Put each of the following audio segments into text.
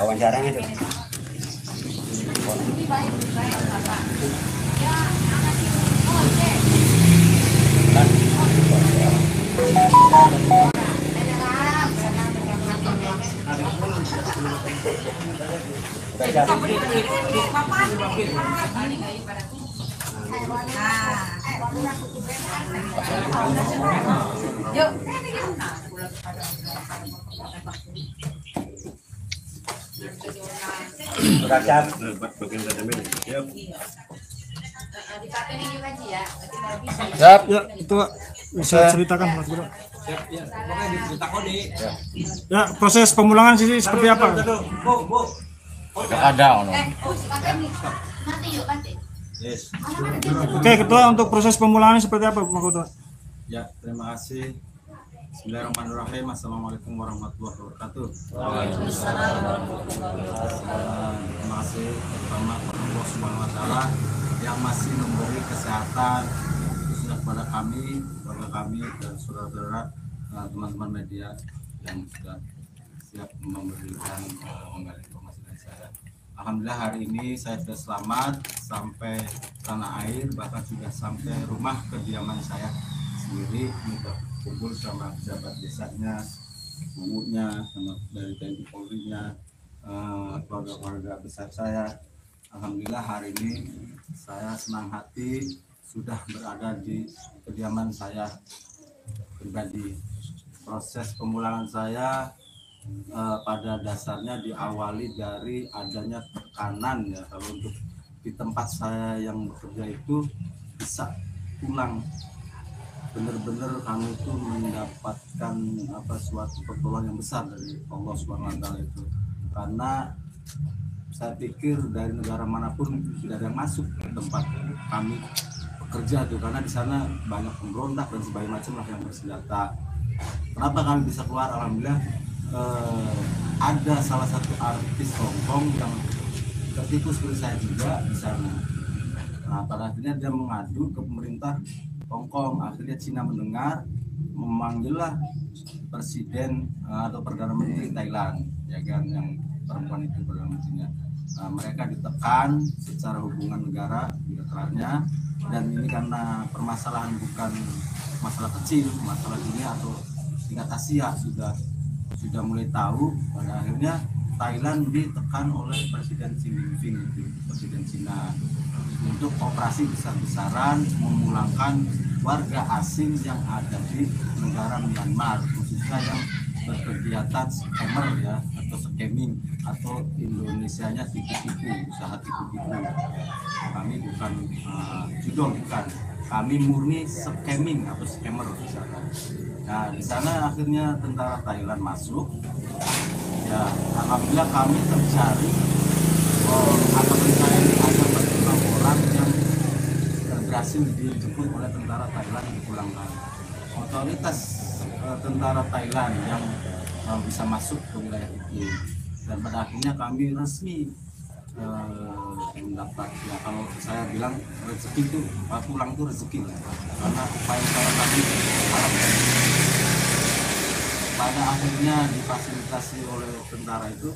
Wawancaranya itu. Siap, ya itu bisa ceritakan Mas Bro. Ya, proses pemulangan sih seperti apa? Ada. Oke, Ketua, untuk proses pemulangan seperti apa, Pak Ketua? Ya, terima kasih. Bismillahirrahmanirrahim. Assalamualaikum warahmatullahi wabarakatuh. Terima kasih pertama kepada Allah Subhanahu wa taala yang masih memberi kesehatan khususnya kepada kami, keluarga kami dan saudara-saudara teman-teman media yang sudah siap memberikan menggali informasi dari saya. Alhamdulillah hari ini saya sudah selamat sampai tanah air, bahkan sudah sampai rumah kediaman saya sendiri, kumpul sama pejabat desanya, ibunya, sama dari TNI Polri-nya, keluarga-keluarga besar saya. Alhamdulillah hari ini saya senang hati sudah berada di kediaman saya pribadi. Proses pemulangan saya pada dasarnya diawali dari adanya tekanan ya, kalau untuk di tempat saya yang bekerja itu bisa pulang. Benar-benar kami itu mendapatkan suatu pertolongan yang besar dari Allah SWT itu, karena saya pikir dari negara manapun tidak ada yang masuk ke tempat kami bekerja tuh, karena di sana banyak pemberontak dan sebagainya macam lah yang bersenjata. Kenapa kami bisa keluar? Alhamdulillah ada salah satu artis Hongkong yang tertipu seperti saya juga di sana. Nah, pada akhirnya dia mengadu ke pemerintah Hongkong. Akhirnya Cina mendengar, memanggillah presiden atau perdana menteri Thailand, ya kan, yang perempuan itu perdana menterinya. Mereka ditekan secara hubungan negara bilateralnya, dan ini karena permasalahan bukan masalah kecil, masalah dunia atau tingkat Asia sudah mulai tahu. Pada akhirnya Thailand ditekan oleh Presiden Xi Jinping, presiden Cina, untuk operasi besar-besaran memulangkan warga asing yang ada di negara Myanmar, khususnya yang berkegiatan scammer ya, atau scamming, atau Indonesianya tipu-tipu, usaha tipu-tipu. Kami bukan judul, bukan, kami murni scamming atau scammer di sana. Nah, di sana akhirnya tentara Thailand masuk. Ya, alhamdulillah kami tercari. Alhamdulillah saya ini ada 46 orang yang berhasil dijemput oleh tentara Thailand dipulangkan. Otoritas tentara Thailand yang bisa masuk ke wilayah itu, dan pada akhirnya kami resmi mendapat, ya kalau saya bilang rezeki itu pulang itu rezeki, karena upaya kami harap pada akhirnya difasilitasi oleh tentara itu,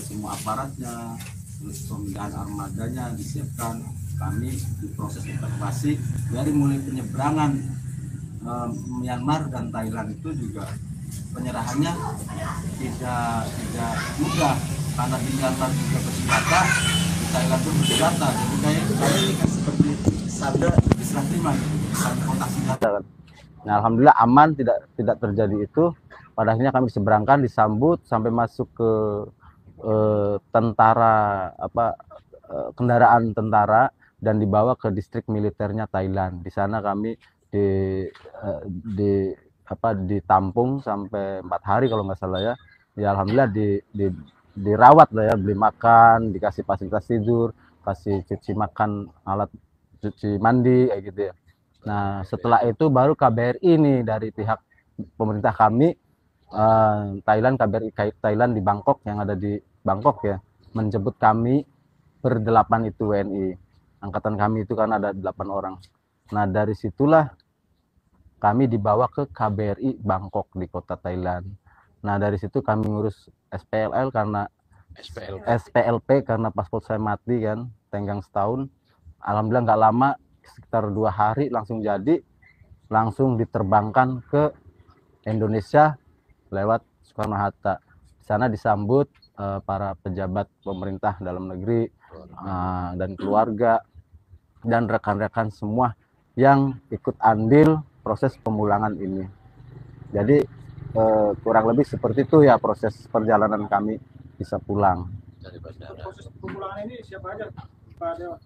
semua aparatnya, terus pemindahan armadanya disiapkan. Kami diproses evakuasi dari mulai penyeberangan Myanmar dan Thailand itu juga penyerahannya tidak mudah, karena di Myanmar juga bersenjata, di Thailand pun bersenjata. Jadi kayak ini kan seperti sabda diserah terima, kotak senjata. Nah, alhamdulillah aman, tidak terjadi itu. Pada akhirnya kami diseberangkan, disambut sampai masuk ke kendaraan tentara dan dibawa ke distrik militernya Thailand. Di sana kami ditampung sampai 4 hari kalau nggak salah ya. Ya alhamdulillah dirawat lah ya, beli makan, dikasih fasilitas tidur, kasih cuci makan, alat cuci mandi kayak gitu ya. Nah, setelah itu baru KBRI nih dari pihak pemerintah kami, Thailand, KBRI Thailand di Bangkok, yang ada di Bangkok ya, menjemput kami berdelapan itu WNI. angkatan kami itu kan ada 8 orang. Nah dari situlah kami dibawa ke KBRI Bangkok di kota Thailand. Nah dari situ kami ngurus SPLL karena SPLP karena paspor saya mati kan, tenggang setahun. Alhamdulillah nggak lama, sekitar 2 hari langsung jadi, langsung diterbangkan ke Indonesia lewat Soekarno-Hatta. Di sana disambut para pejabat pemerintah dalam negeri dan keluarga dan rekan-rekan semua yang ikut andil proses pemulangan ini. Jadi kurang lebih seperti itu ya proses perjalanan kami bisa pulang. Proses pemulangan ini siapa aja, Pak Dewa?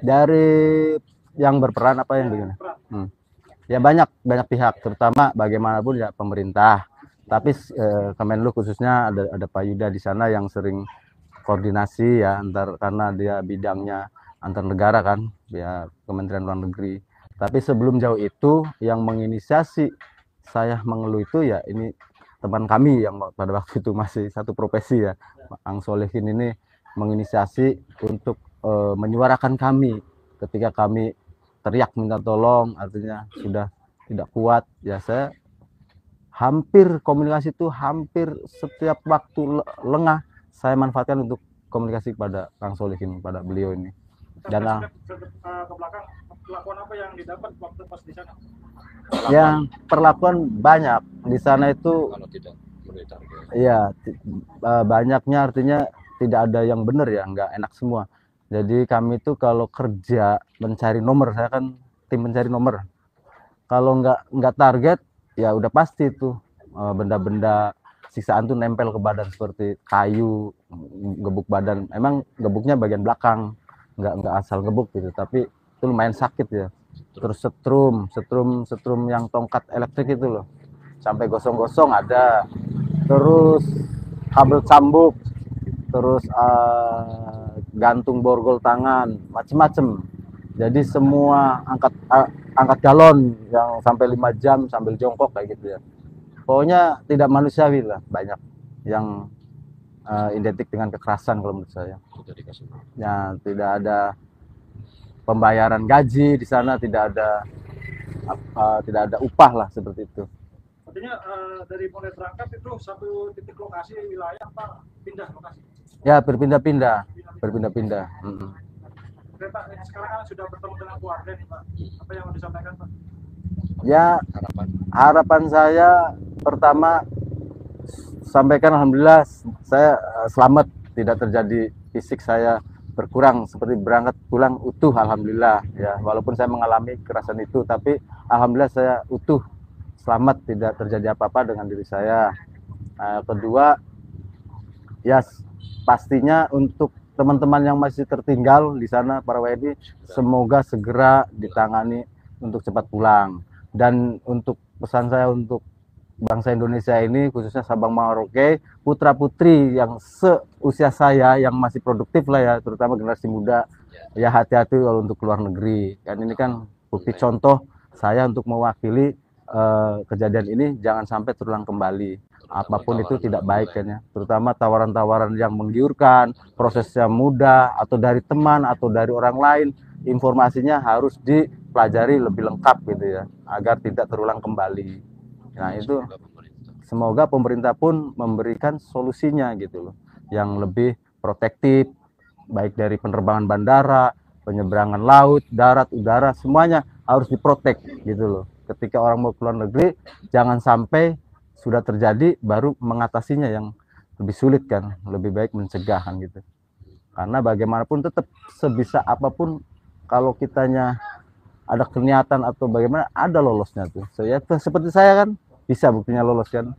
Dari yang berperan apa yang begini? Ya banyak pihak, terutama bagaimanapun ya pemerintah. Tapi Kemenlu khususnya ada Pak Yuda di sana yang sering koordinasi ya karena dia bidangnya antar negara kan, ya Kementerian Luar Negeri. Tapi sebelum jauh itu yang menginisiasi saya mengeluh itu ya ini teman kami yang pada waktu itu masih satu profesi ya, Ang Solehin ini menginisiasi untuk menyuarakan kami ketika kami teriak minta tolong, artinya sudah tidak kuat ya. Saya hampir komunikasi itu hampir setiap waktu lengah saya manfaatkan untuk komunikasi kepada Kang Solihin, pada beliau ini. Dan ke belakang, perlakuan apa yang didapat waktu pas di sana? yang perlakuan banyak di sana itu, iya banyaknya artinya tidak ada yang benar ya, nggak enak semua. Jadi kami itu kalau kerja mencari nomor, saya kan tim mencari nomor. Kalau nggak target ya udah pasti itu benda-benda siksaan tuh nempel ke badan seperti kayu, gebuk badan. Emang gebuknya bagian belakang, nggak asal gebuk gitu, tapi itu lumayan sakit ya. Terus setrum yang tongkat elektrik itu loh, sampai gosong-gosong ada. Terus kabel cambuk, terus gantung borgol tangan, macem-macem. Jadi semua angkat galon yang sampai 5 jam sambil jongkok kayak gitu ya. Pokoknya tidak manusiawi lah, banyak yang identik dengan kekerasan kalau menurut saya. Ya, tidak ada pembayaran gaji di sana, tidak ada upah lah seperti itu. Artinya dari mulai berangkat itu satu titik lokasi wilayah apa pindah lokasi? Ya berpindah-pindah. Oke Pak, sekarang kan sudah bertemu dengan keluarga nih Pak. Apa yang mau disampaikan Pak? Ya harapan saya pertama sampaikan alhamdulillah saya selamat, tidak terjadi fisik saya berkurang, seperti berangkat pulang utuh alhamdulillah ya. Walaupun saya mengalami kekerasan itu, tapi alhamdulillah saya utuh, selamat, tidak terjadi apa-apa dengan diri saya. Kedua ya pastinya untuk teman-teman yang masih tertinggal di sana, para WNI, semoga segera ditangani untuk cepat pulang. Dan untuk pesan saya untuk bangsa Indonesia ini, khususnya Sabang Merauke, putra-putri yang seusia saya, yang masih produktif lah ya, terutama generasi muda, ya hati-hati kalau untuk keluar negeri. Kan ini kan bukti contoh saya untuk mewakili kejadian ini, jangan sampai terulang kembali. Apapun itu tidak baik kan ya, terutama tawaran-tawaran yang menggiurkan, prosesnya mudah, atau dari teman atau dari orang lain, informasinya harus dipelajari lebih lengkap gitu ya, agar tidak terulang kembali. Nah itu semoga pemerintah pun memberikan solusinya gitu loh, yang lebih protektif, baik dari penerbangan bandara, penyeberangan laut, darat, udara, semuanya harus diprotek gitu loh. Ketika orang mau keluar negeri, jangan sampai sudah terjadi baru mengatasinya, yang lebih sulit kan, lebih baik mencegahan gitu. Karena bagaimanapun tetap sebisa apapun, kalau kitanya ada niatan atau bagaimana, ada lolosnya tuh. Saya seperti saya kan bisa buktinya lolos kan,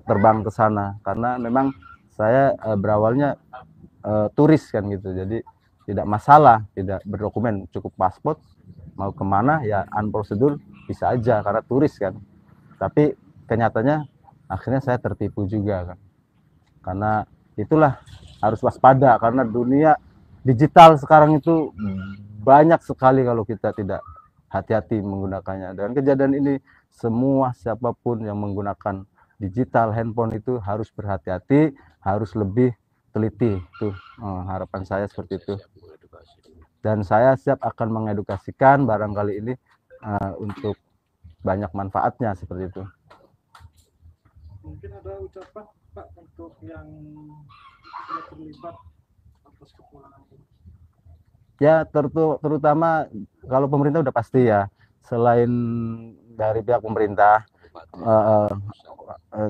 terbang ke sana, karena memang saya berawalnya turis kan gitu, jadi tidak masalah, tidak berdokumen, cukup paspor, mau kemana ya unprosedur bisa aja karena turis kan. Tapi kenyataannya akhirnya saya tertipu juga kan, karena itulah harus waspada, karena dunia digital sekarang itu banyak sekali kalau kita tidak hati-hati menggunakannya. Dan kejadian ini semua siapapun yang menggunakan digital handphone itu harus berhati-hati, harus lebih teliti. Tuh harapan saya seperti itu. dan saya siap akan mengedukasikan barangkali ini untuk banyak manfaatnya seperti itu. Mungkin ada ucapan Pak untuk yang sudah terlibat atas kepulangan ini. Ya, terutama kalau pemerintah udah pasti ya, selain dari pihak pemerintah,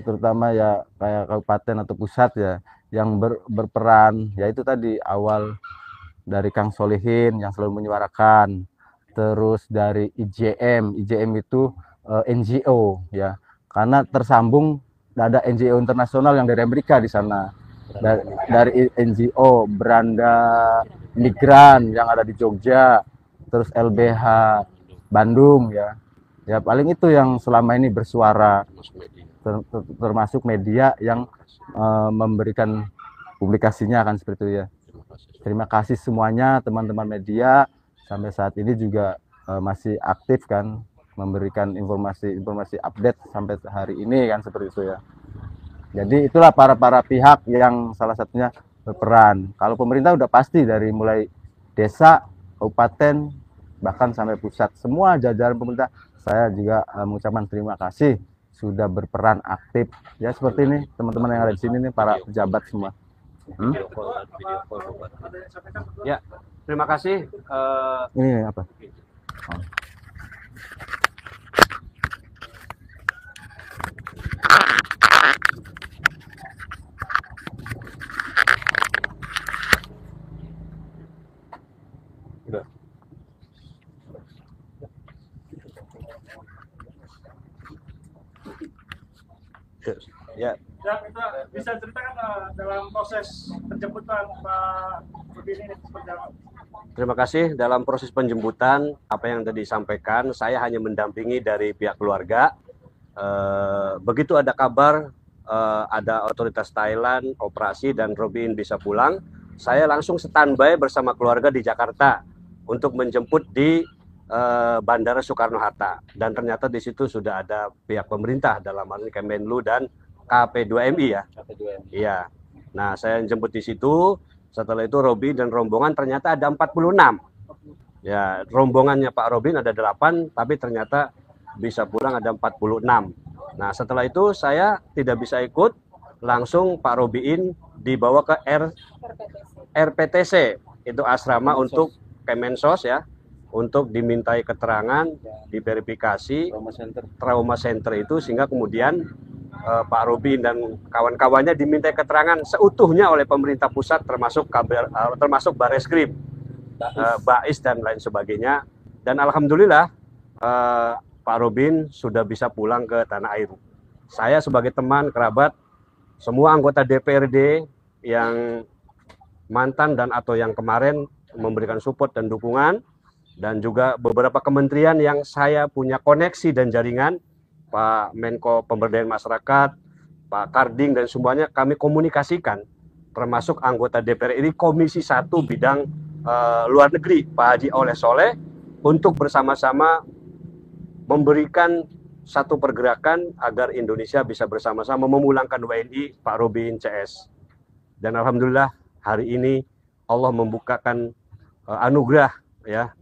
terutama ya kayak kabupaten atau pusat ya, yang berperan, yaitu tadi awal dari Kang Solihin yang selalu menyuarakan, terus dari IJM itu NGO ya, karena tersambung ada NGO internasional yang dari Amerika di sana, dari NGO Beranda Migran yang ada di Jogja, terus LBH Bandung ya, ya paling itu yang selama ini bersuara, termasuk media yang memberikan publikasinya akan seperti itu ya. Terima kasih semuanya teman-teman media, sampai saat ini juga masih aktif kan memberikan informasi update sampai hari ini kan seperti itu ya. Jadi itulah para pihak yang salah satunya berperan. Kalau pemerintah udah pasti dari mulai desa, kabupaten, bahkan sampai pusat, semua jajaran pemerintah, saya juga mengucapkan terima kasih sudah berperan aktif ya, seperti ini teman-teman yang ada di sini nih, para pejabat semua. Ya, terima kasih. Ini apa? Ya, kita bisa ceritakan dalam proses penjemputan Pak Rubin ini seperti apa? terima kasih. Dalam proses penjemputan, apa yang tadi disampaikan, saya hanya mendampingi dari pihak keluarga. Begitu ada kabar, ada otoritas Thailand operasi dan Robin bisa pulang, saya langsung standby bersama keluarga di Jakarta untuk menjemput di Bandara Soekarno-Hatta. Dan ternyata di situ sudah ada pihak pemerintah, dalam hal ini Kemenlu dan KP2MI ya. Iya. Nah, saya jemput di situ. Setelah itu Robin dan rombongan ternyata ada 46. Ya, rombongannya Pak Robin ada 8, tapi ternyata bisa pulang ada 46. Nah, setelah itu saya tidak bisa ikut, langsung Pak Robin dibawa ke RPTC, itu asrama untuk Kemensos ya, untuk dimintai keterangan, diverifikasi trauma center itu, sehingga kemudian Pak Robin dan kawan-kawannya dimintai keterangan seutuhnya oleh pemerintah pusat, termasuk Bareskrim, Bais dan lain sebagainya. Dan alhamdulillah Pak Robin sudah bisa pulang ke tanah air. Saya sebagai teman, kerabat, semua anggota DPRD yang mantan dan atau yang kemarin memberikan support dan dukungan, dan juga beberapa kementerian yang saya punya koneksi dan jaringan, Pak Menko Pemberdayaan Masyarakat, Pak Karding, dan semuanya kami komunikasikan, termasuk anggota DPR RI Komisi 1 bidang luar negeri, Pak Haji Oleh Soleh, untuk bersama-sama memberikan satu pergerakan agar Indonesia bisa bersama-sama memulangkan WNI Pak Robin CS. Dan alhamdulillah hari ini Allah membukakan anugerah ya,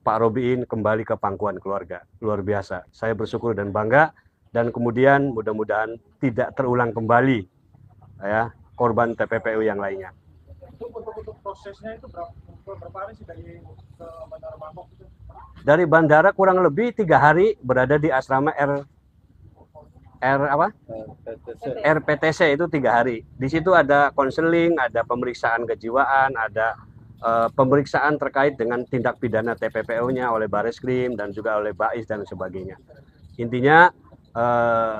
Pak Robin kembali ke pangkuan keluarga. Luar biasa. Saya bersyukur dan bangga, dan kemudian mudah-mudahan tidak terulang kembali ya korban TPPU yang lainnya. Untuk prosesnya itu berapa hari sih dari ke Bandara Bangkok itu? Dari bandara kurang lebih 3 hari berada di asrama RPTC itu 3 hari. Di situ ada konseling, ada pemeriksaan kejiwaan, ada pemeriksaan terkait dengan tindak pidana TPPU-nya oleh Bareskrim dan juga oleh Bais dan sebagainya. Intinya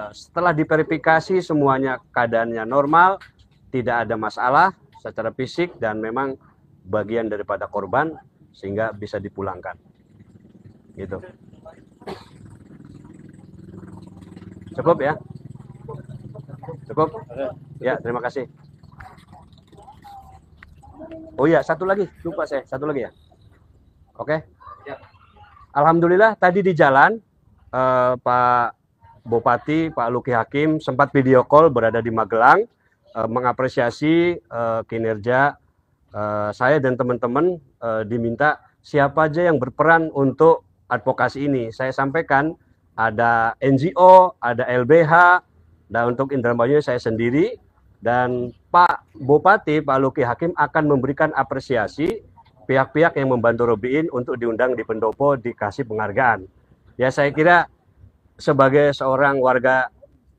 setelah diverifikasi semuanya keadaannya normal, tidak ada masalah secara fisik dan memang bagian daripada korban sehingga bisa dipulangkan. Gitu. Cukup ya? Cukup? Ya, terima kasih. Oh iya, satu lagi, lupa saya, satu lagi ya. Oke. Alhamdulillah tadi di jalan Pak Bupati, Pak Luki Hakim sempat video call berada di Magelang, mengapresiasi kinerja saya dan teman-teman diminta siapa aja yang berperan untuk advokasi ini. Saya sampaikan ada NGO, ada LBH, dan untuk Indramayu saya sendiri, dan Pak Bupati, Pak Luki Hakim akan memberikan apresiasi pihak-pihak yang membantu Robiin untuk diundang di pendopo, dikasih penghargaan. Ya saya kira sebagai seorang warga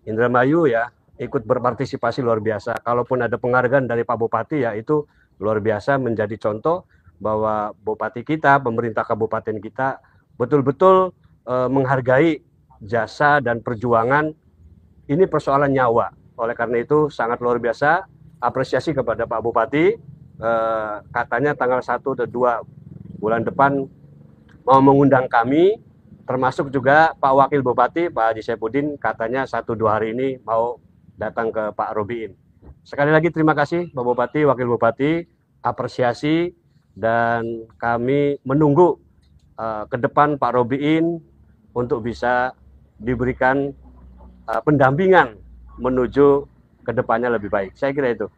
Indramayu ya, ikut berpartisipasi luar biasa. Kalaupun ada penghargaan dari Pak Bupati ya itu luar biasa, menjadi contoh bahwa Bupati kita, pemerintah kabupaten kita betul-betul menghargai jasa dan perjuangan. Ini persoalan nyawa. Oleh karena itu sangat luar biasa apresiasi kepada Pak Bupati. Katanya tanggal 1 atau 2 bulan depan mau mengundang kami, termasuk juga Pak Wakil Bupati, Pak Haji Saifuddin, katanya 1-2 hari ini mau datang ke Pak Robiin. Sekali lagi terima kasih Pak Bupati, Wakil Bupati, apresiasi, dan kami menunggu ke depan Pak Robiin untuk bisa diberikan pendampingan menuju ke depannya lebih baik. Saya kira itu.